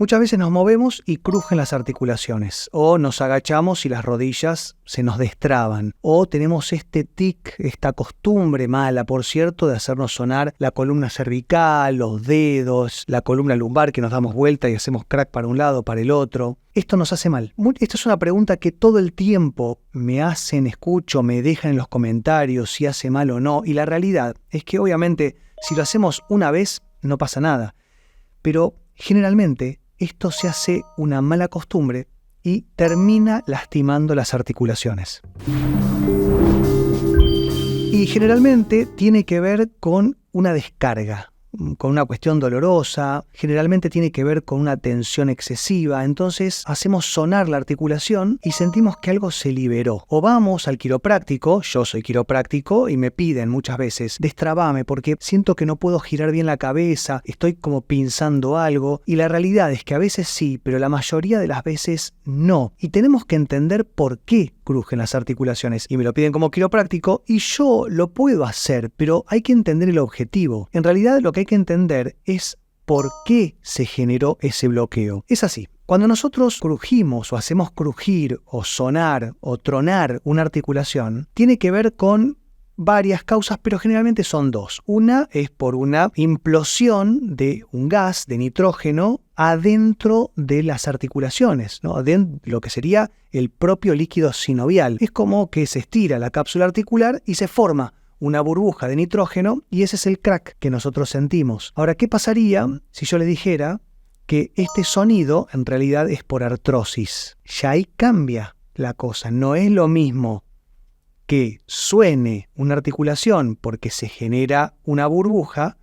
Muchas veces nos movemos y crujen las articulaciones, o nos agachamos y las rodillas se nos destraban, o tenemos este tic, esta costumbre mala, por cierto, de hacernos sonar la columna cervical, los dedos, la columna lumbar, que nos damos vuelta y hacemos crack para un lado, para el otro. Esto nos hace mal. Esta es una pregunta que todo el tiempo me hacen, escucho, me dejan en los comentarios si hace mal o no, y la realidad es que obviamente si lo hacemos una vez no pasa nada, pero generalmente esto se hace una mala costumbre y termina lastimando las articulaciones. Y generalmente tiene que ver con una descarga, con una cuestión dolorosa, generalmente tiene que ver con una tensión excesiva, entonces hacemos sonar la articulación y sentimos que algo se liberó. O vamos al quiropráctico, yo soy quiropráctico y me piden muchas veces, destrabame porque siento que no puedo girar bien la cabeza, estoy como pinzando algo, y la realidad es que a veces sí, pero la mayoría de las veces no. Y tenemos que entender por qué crujen las articulaciones, y me lo piden como quiropráctico, y yo lo puedo hacer, pero hay que entender el objetivo. En realidad lo que hay que entender es por qué se generó ese bloqueo. Es así. Cuando nosotros crujimos o hacemos crujir o sonar o tronar una articulación, tiene que ver con varias causas, pero generalmente son dos. Una es por una implosión de un gas de nitrógeno adentro de las articulaciones, ¿no? Adentro, lo que sería el propio líquido sinovial. Es como que se estira la cápsula articular y se forma una burbuja de nitrógeno y ese es el crack que nosotros sentimos. Ahora, ¿qué pasaría si yo le dijera que este sonido en realidad es por artrosis? Ya ahí cambia la cosa. No es lo mismo que suene una articulación porque se genera una burbuja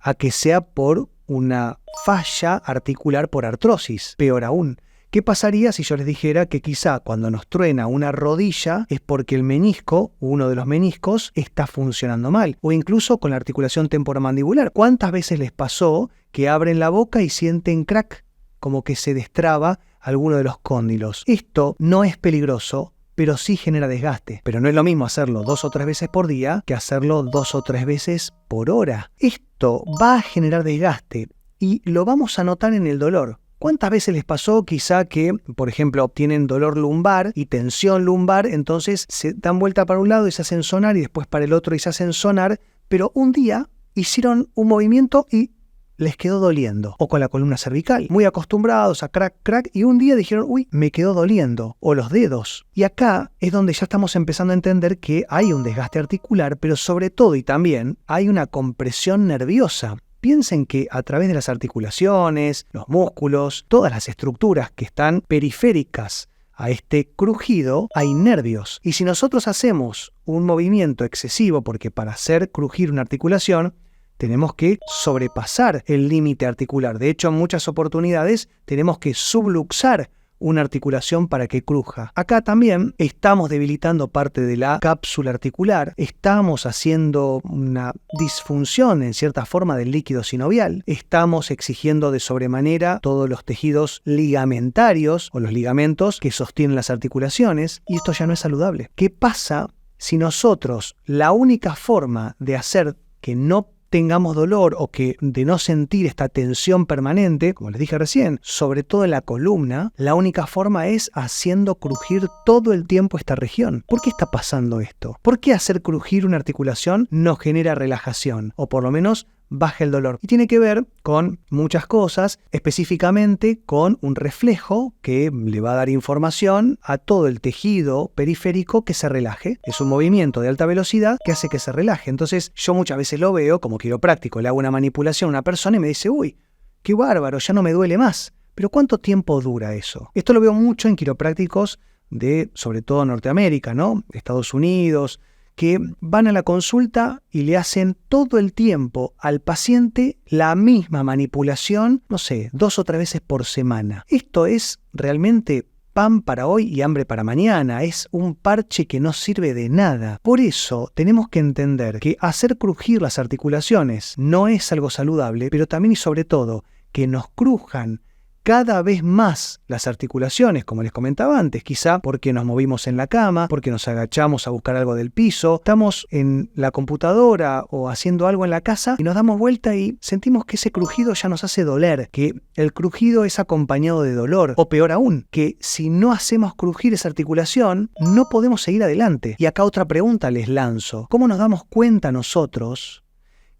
a que sea por una falla articular por artrosis. Peor aún, ¿qué pasaría si yo les dijera que quizá cuando nos truena una rodilla es porque el menisco, uno de los meniscos, está funcionando mal? O incluso con la articulación temporomandibular. ¿Cuántas veces les pasó que abren la boca y sienten crack? Como que se destraba alguno de los cóndilos. Esto no es peligroso, pero sí genera desgaste. Pero no es lo mismo hacerlo 2 o 3 veces por día que hacerlo 2 o 3 veces por hora. Esto va a generar desgaste y lo vamos a notar en el dolor. ¿Cuántas veces les pasó quizá que, por ejemplo, tienen dolor lumbar y tensión lumbar, entonces se dan vuelta para un lado y se hacen sonar y después para el otro y se hacen sonar, pero un día hicieron un movimiento y les quedó doliendo? O con la columna cervical, muy acostumbrados a crack, crack, y un día dijeron, uy, me quedó doliendo. O los dedos. Y acá es donde ya estamos empezando a entender que hay un desgaste articular, pero sobre todo y también hay una compresión nerviosa. Piensen que a través de las articulaciones, los músculos, todas las estructuras que están periféricas a este crujido, hay nervios. Y si nosotros hacemos un movimiento excesivo, porque para hacer crujir una articulación, tenemos que sobrepasar el límite articular. De hecho, en muchas oportunidades tenemos que subluxar una articulación para que cruja. Acá también estamos debilitando parte de la cápsula articular, estamos haciendo una disfunción en cierta forma del líquido sinovial, estamos exigiendo de sobremanera todos los tejidos ligamentarios o los ligamentos que sostienen las articulaciones, y esto ya no es saludable. ¿Qué pasa si nosotros la única forma de hacer que no tengamos dolor o que de no sentir esta tensión permanente, como les dije recién, sobre todo en la columna, la única forma es haciendo crujir todo el tiempo esta región? ¿Por qué está pasando esto? ¿Por qué hacer crujir una articulación no genera relajación? O por lo menos baja el dolor. Y tiene que ver con muchas cosas, específicamente con un reflejo que le va a dar información a todo el tejido periférico que se relaje. Es un movimiento de alta velocidad que hace que se relaje. Entonces yo muchas veces lo veo como quiropráctico, le hago una manipulación a una persona y me dice, uy, qué bárbaro, ya no me duele más. Pero ¿cuánto tiempo dura eso? Esto lo veo mucho en quiroprácticos de, sobre todo Norteamérica, ¿no? Estados Unidos, que van a la consulta y le hacen todo el tiempo al paciente la misma manipulación, no sé, 2 o 3 veces por semana. Esto es realmente pan para hoy y hambre para mañana. Es un parche que no sirve de nada. Por eso tenemos que entender que hacer crujir las articulaciones no es algo saludable, pero también y sobre todo que nos crujan cada vez más las articulaciones, como les comentaba antes, quizá porque nos movimos en la cama, porque nos agachamos a buscar algo del piso, estamos en la computadora o haciendo algo en la casa y nos damos vuelta y sentimos que ese crujido ya nos hace doler, que el crujido es acompañado de dolor, o peor aún, que si no hacemos crujir esa articulación, no podemos seguir adelante. Y acá otra pregunta les lanzo. ¿Cómo nos damos cuenta nosotros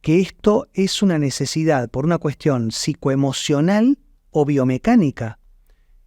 que esto es una necesidad por una cuestión psicoemocional o biomecánica?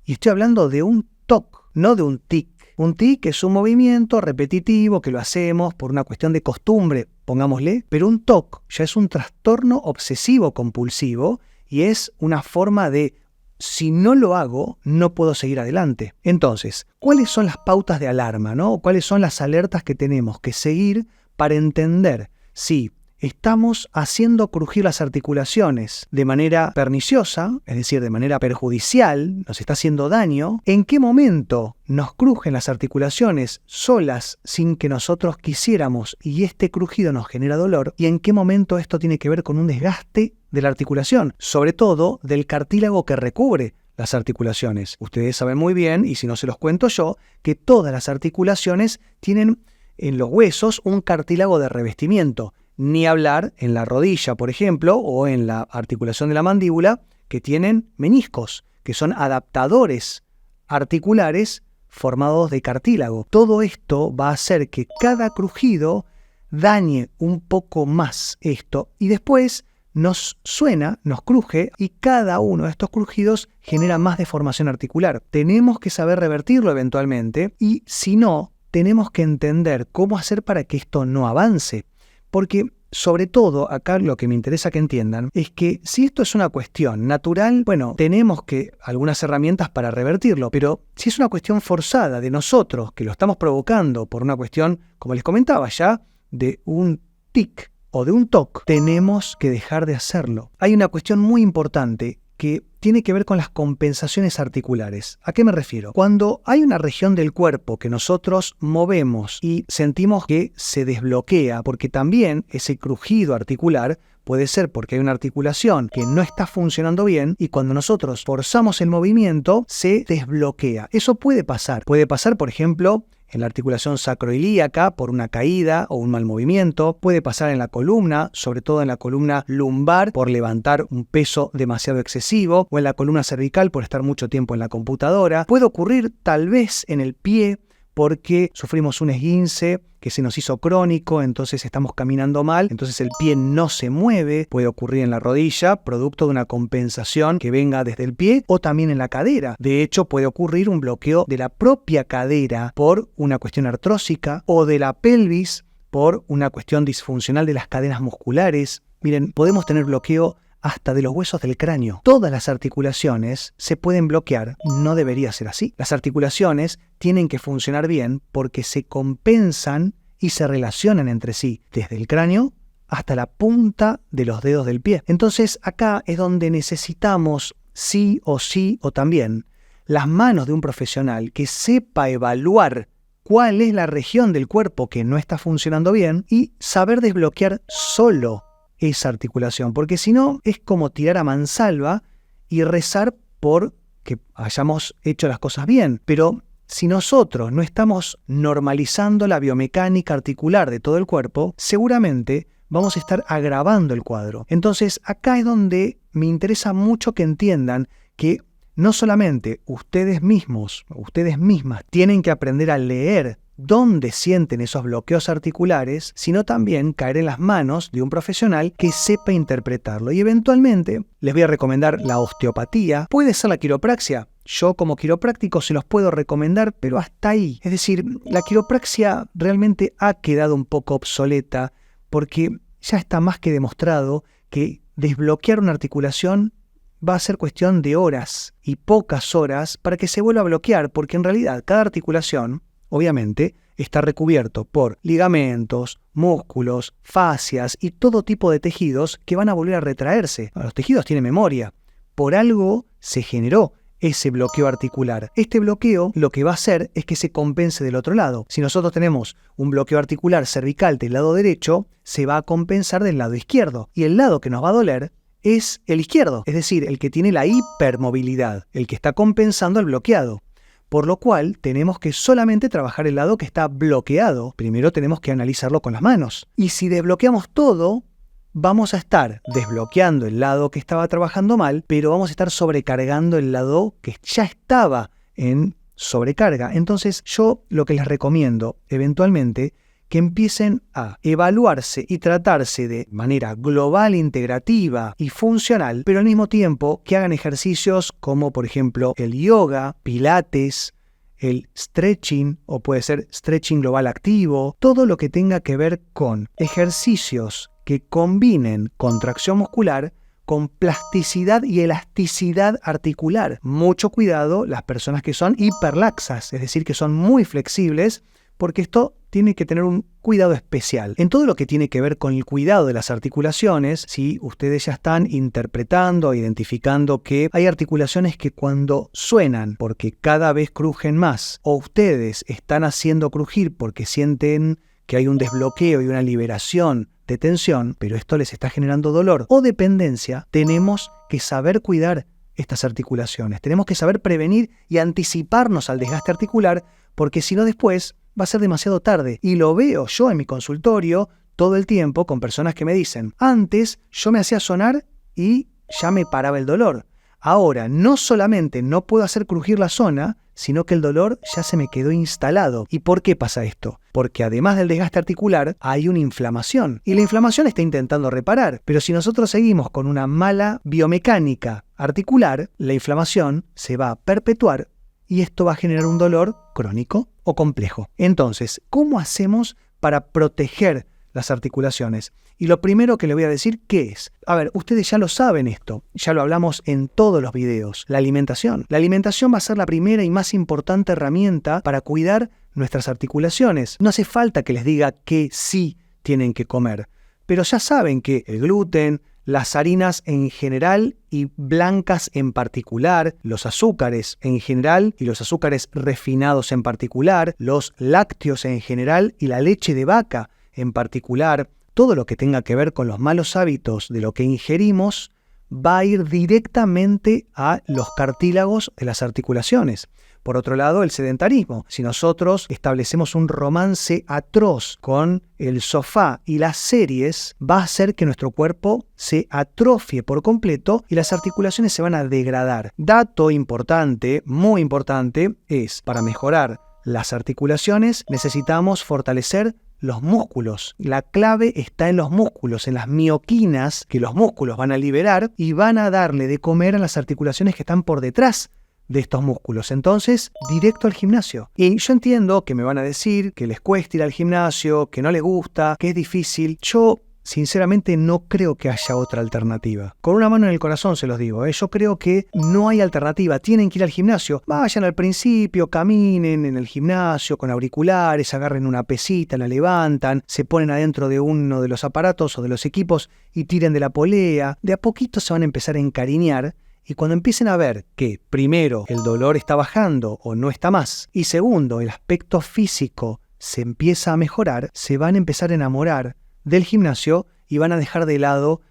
Y estoy hablando de un TOC, no de un tic. Un tic es un movimiento repetitivo que lo hacemos por una cuestión de costumbre, pongámosle, pero un TOC ya es un trastorno obsesivo compulsivo y es una forma de, si no lo hago, no puedo seguir adelante. Entonces, ¿cuáles son las pautas de alarma, ¿no? ¿Cuáles son las alertas que tenemos que seguir para entender si estamos haciendo crujir las articulaciones de manera perniciosa, es decir, de manera perjudicial, nos está haciendo daño? ¿En qué momento nos crujen las articulaciones solas sin que nosotros quisiéramos y este crujido nos genera dolor? ¿Y en qué momento esto tiene que ver con un desgaste de la articulación, sobre todo del cartílago que recubre las articulaciones? Ustedes saben muy bien, y si no se los cuento yo, que todas las articulaciones tienen en los huesos un cartílago de revestimiento. Ni hablar en la rodilla, por ejemplo, o en la articulación de la mandíbula, que tienen meniscos, que son adaptadores articulares formados de cartílago. Todo esto va a hacer que cada crujido dañe un poco más esto y después nos suena, nos cruje y cada uno de estos crujidos genera más deformación articular. Tenemos que saber revertirlo eventualmente y si no, tenemos que entender cómo hacer para que esto no avance. Porque, sobre todo, acá lo que me interesa que entiendan es que si esto es una cuestión natural, bueno, tenemos algunas herramientas para revertirlo, pero si es una cuestión forzada de nosotros, que lo estamos provocando por una cuestión, como les comentaba ya, de un tic o de un TOC, tenemos que dejar de hacerlo. Hay una cuestión muy importante que tiene que ver con las compensaciones articulares. ¿A qué me refiero? Cuando hay una región del cuerpo que nosotros movemos y sentimos que se desbloquea, porque también ese crujido articular puede ser porque hay una articulación que no está funcionando bien y cuando nosotros forzamos el movimiento se desbloquea. Eso puede pasar. Puede pasar, por ejemplo, en la articulación sacroilíaca por una caída o un mal movimiento, puede pasar en la columna, sobre todo en la columna lumbar por levantar un peso demasiado excesivo, o en la columna cervical por estar mucho tiempo en la computadora. Puede ocurrir tal vez en el pie porque sufrimos un esguince que se nos hizo crónico, entonces estamos caminando mal, entonces el pie no se mueve. Puede ocurrir en la rodilla, producto de una compensación que venga desde el pie, o también en la cadera. De hecho, puede ocurrir un bloqueo de la propia cadera por una cuestión artrósica, o de la pelvis por una cuestión disfuncional de las cadenas musculares. Miren, podemos tener bloqueo hasta de los huesos del cráneo. Todas las articulaciones se pueden bloquear. No debería ser así. Las articulaciones tienen que funcionar bien porque se compensan y se relacionan entre sí, desde el cráneo hasta la punta de los dedos del pie. Entonces acá es donde necesitamos sí o también las manos de un profesional que sepa evaluar cuál es la región del cuerpo que no está funcionando bien y saber desbloquear solo esa articulación, porque si no es como tirar a mansalva y rezar por que hayamos hecho las cosas bien. Pero si nosotros no estamos normalizando la biomecánica articular de todo el cuerpo, seguramente vamos a estar agravando el cuadro. Entonces acá es donde me interesa mucho que entiendan que no solamente ustedes mismos, ustedes mismas tienen que aprender a leer dónde sienten esos bloqueos articulares, sino también caer en las manos de un profesional que sepa interpretarlo. Y eventualmente les voy a recomendar la osteopatía, puede ser la quiropraxia. Yo como quiropráctico se los puedo recomendar, pero hasta ahí. Es decir, la quiropraxia realmente ha quedado un poco obsoleta porque ya está más que demostrado que desbloquear una articulación va a ser cuestión de horas y pocas horas para que se vuelva a bloquear, porque en realidad cada articulación obviamente está recubierto por ligamentos, músculos, fascias y todo tipo de tejidos que van a volver a retraerse. Los tejidos tienen memoria. Por algo se generó ese bloqueo articular. Este bloqueo lo que va a hacer es que se compense del otro lado. Si nosotros tenemos un bloqueo articular cervical del lado derecho, se va a compensar del lado izquierdo. Y el lado que nos va a doler es el izquierdo, es decir, el que tiene la hipermovilidad, el que está compensando el bloqueado. Por lo cual tenemos que solamente trabajar el lado que está bloqueado. Primero tenemos que analizarlo con las manos. Y si desbloqueamos todo, vamos a estar desbloqueando el lado que estaba trabajando mal, pero vamos a estar sobrecargando el lado que ya estaba en sobrecarga. Entonces yo lo que les recomiendo eventualmente que empiecen a evaluarse y tratarse de manera global, integrativa y funcional, pero al mismo tiempo que hagan ejercicios como por ejemplo el yoga, pilates, el stretching o puede ser stretching global activo, todo lo que tenga que ver con ejercicios que combinen contracción muscular con plasticidad y elasticidad articular. Mucho cuidado las personas que son hiperlaxas, es decir, que son muy flexibles, porque esto tiene que tener un cuidado especial. En todo lo que tiene que ver con el cuidado de las articulaciones, si ustedes ya están interpretando, identificando que hay articulaciones que cuando suenan porque cada vez crujen más, o ustedes están haciendo crujir porque sienten que hay un desbloqueo y una liberación de tensión, pero esto les está generando dolor o dependencia, tenemos que saber cuidar estas articulaciones. Tenemos que saber prevenir y anticiparnos al desgaste articular, porque si no después va a ser demasiado tarde. Y lo veo yo en mi consultorio todo el tiempo con personas que me dicen, antes yo me hacía sonar y ya me paraba el dolor. Ahora no solamente no puedo hacer crujir la zona, sino que el dolor ya se me quedó instalado. ¿Y por qué pasa esto? Porque además del desgaste articular, hay una inflamación. Y la inflamación está intentando reparar. Pero si nosotros seguimos con una mala biomecánica articular, la inflamación se va a perpetuar y esto va a generar un dolor crónico o complejo. Entonces, ¿cómo hacemos para proteger las articulaciones? Y lo primero que le voy a decir, ¿qué es? A ver, ustedes ya lo saben esto, ya lo hablamos en todos los videos, la alimentación. La alimentación va a ser la primera y más importante herramienta para cuidar nuestras articulaciones. No hace falta que les diga que sí tienen que comer, pero ya saben que el gluten, las harinas en general y blancas en particular, los azúcares en general y los azúcares refinados en particular, los lácteos en general y la leche de vaca en particular, todo lo que tenga que ver con los malos hábitos de lo que ingerimos va a ir directamente a los cartílagos de las articulaciones. Por otro lado, el sedentarismo. Si nosotros establecemos un romance atroz con el sofá y las series, va a hacer que nuestro cuerpo se atrofie por completo y las articulaciones se van a degradar. Dato importante, muy importante, es para mejorar las articulaciones necesitamos fortalecer los músculos. La clave está en los músculos, en las mioquinas que los músculos van a liberar y van a darle de comer a las articulaciones que están por detrás de estos músculos. Entonces, directo al gimnasio. Y yo entiendo que me van a decir que les cuesta ir al gimnasio, que no les gusta, que es difícil. Yo, sinceramente, no creo que haya otra alternativa. Con una mano en el corazón se los digo, yo creo que no hay alternativa. Tienen que ir al gimnasio. Vayan al principio, caminen en el gimnasio con auriculares, agarren una pesita, la levantan, se ponen adentro de uno de los aparatos o de los equipos y tiren de la polea. De a poquito se van a empezar a encariñar. Y cuando empiecen a ver que, primero, el dolor está bajando o no está más, y segundo, el aspecto físico se empieza a mejorar, se van a empezar a enamorar del gimnasio y van a dejar de lado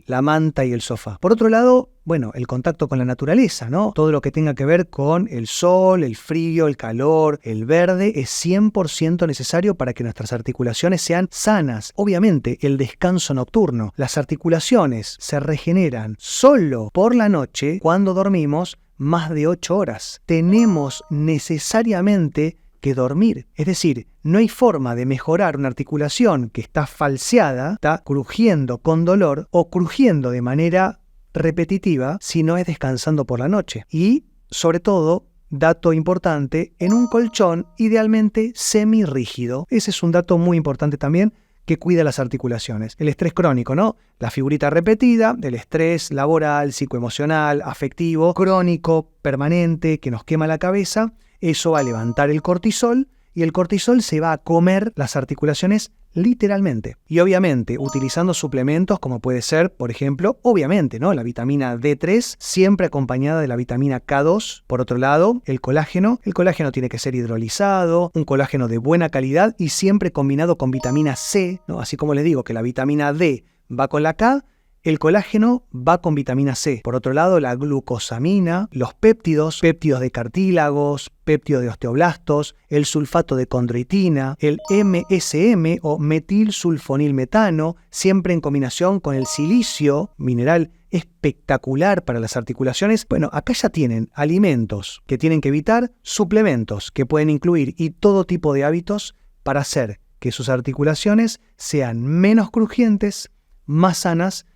la manta y el sofá. Por otro lado, bueno, el contacto con la naturaleza, ¿no? Todo lo que tenga que ver con el sol, el frío, el calor, el verde, es 100% necesario para que nuestras articulaciones sean sanas. Obviamente, el descanso nocturno. Las articulaciones se regeneran solo por la noche cuando dormimos más de 8 horas. Tenemos necesariamente que dormir. Es decir, no hay forma de mejorar una articulación que está falseada, está crujiendo con dolor o crujiendo de manera repetitiva si no es descansando por la noche. Y, sobre todo, dato importante, en un colchón idealmente semirrígido. Ese es un dato muy importante también que cuida las articulaciones. El estrés crónico, ¿no? La figurita repetida del estrés laboral, psicoemocional, afectivo, crónico, permanente, que nos quema la cabeza. Eso va a levantar el cortisol y el cortisol se va a comer las articulaciones literalmente. Y obviamente utilizando suplementos como puede ser, por ejemplo, obviamente, ¿no? La vitamina D3 siempre acompañada de la vitamina K2. Por otro lado, el colágeno. El colágeno tiene que ser hidrolizado, un colágeno de buena calidad y siempre combinado con vitamina C, ¿no? Así como les digo que la vitamina D va con la K, El colágeno va con vitamina C. Por otro lado, la glucosamina, los péptidos, péptidos de cartílagos, péptidos de osteoblastos, el sulfato de condroitina, el MSM o metilsulfonilmetano, siempre en combinación con el silicio, mineral espectacular para las articulaciones. Bueno, acá ya tienen alimentos que tienen que evitar, suplementos que pueden incluir y todo tipo de hábitos para hacer que sus articulaciones sean menos crujientes, más sanas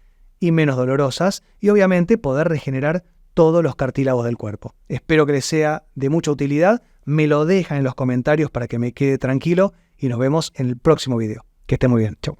y menos dolorosas, y obviamente poder regenerar todos los cartílagos del cuerpo. Espero que les sea de mucha utilidad. Me lo dejan en los comentarios para que me quede tranquilo y nos vemos en el próximo video. Que esté muy bien. Chau.